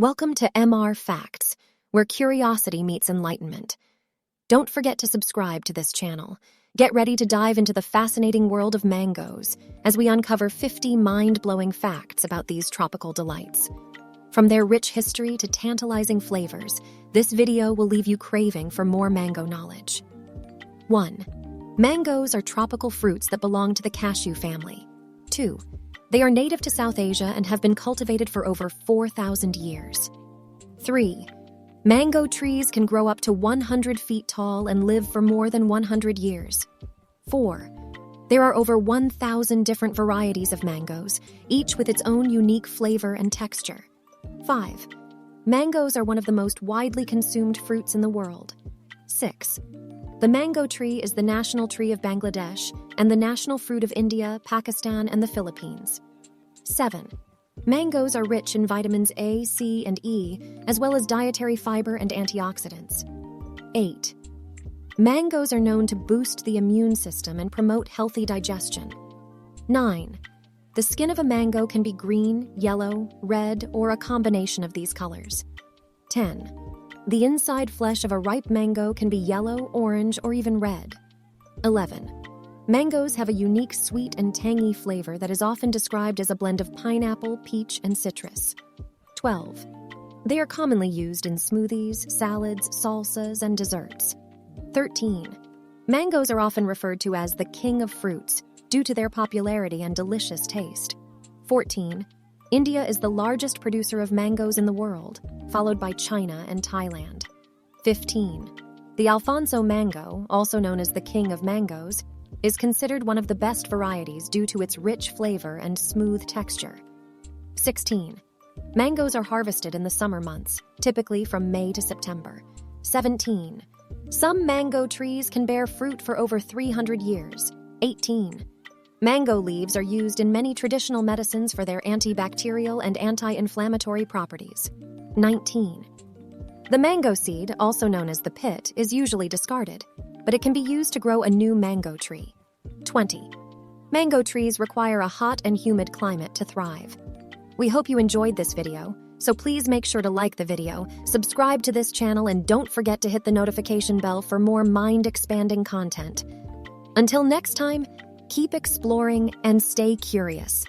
Welcome to MR Facts, where curiosity meets enlightenment. Don't forget to subscribe to this channel. Get ready to dive into the fascinating world of mangoes as we uncover 50 mind-blowing facts about these tropical delights. From their rich history to tantalizing flavors, this video will leave you craving for more mango knowledge. 1. Mangoes are tropical fruits that belong to the cashew family. 2. They are native to South Asia and have been cultivated for over 4,000 years. 3. Mango trees can grow up to 100 feet tall and live for more than 100 years. 4. There are over 1,000 different varieties of mangoes, each with its own unique flavor and texture. 5. Mangoes are one of the most widely consumed fruits in the world. 6. The mango tree is the national tree of Bangladesh and the national fruit of India, Pakistan, and the Philippines. 7. Mangoes are rich in vitamins A, C, and E, as well as dietary fiber and antioxidants. 8. Mangoes are known to boost the immune system and promote healthy digestion. 9. The skin of a mango can be green, yellow, red, or a combination of these colors. 10. The inside flesh of a ripe mango can be yellow, orange, or even red. 11. Mangoes have a unique sweet and tangy flavor that is often described as a blend of pineapple, peach, and citrus. 12. They are commonly used in smoothies, salads, salsas, and desserts. 13. Mangoes are often referred to as the king of fruits due to their popularity and delicious taste. 14. India is the largest producer of mangoes in the world, followed by China and Thailand. 15. The Alfonso mango, also known as the king of mangoes, is considered one of the best varieties due to its rich flavor and smooth texture. 16. Mangoes are harvested in the summer months, typically from May to September. 17. Some mango trees can bear fruit for over 300 years. 18. Mango leaves are used in many traditional medicines for their antibacterial and anti-inflammatory properties. 19. The mango seed, also known as the pit, is usually discarded, but it can be used to grow a new mango tree. 20. Mango trees require a hot and humid climate to thrive. We hope you enjoyed this video, so please make sure to like the video, subscribe to this channel, and don't forget to hit the notification bell for more mind-expanding content. Until next time, keep exploring and stay curious.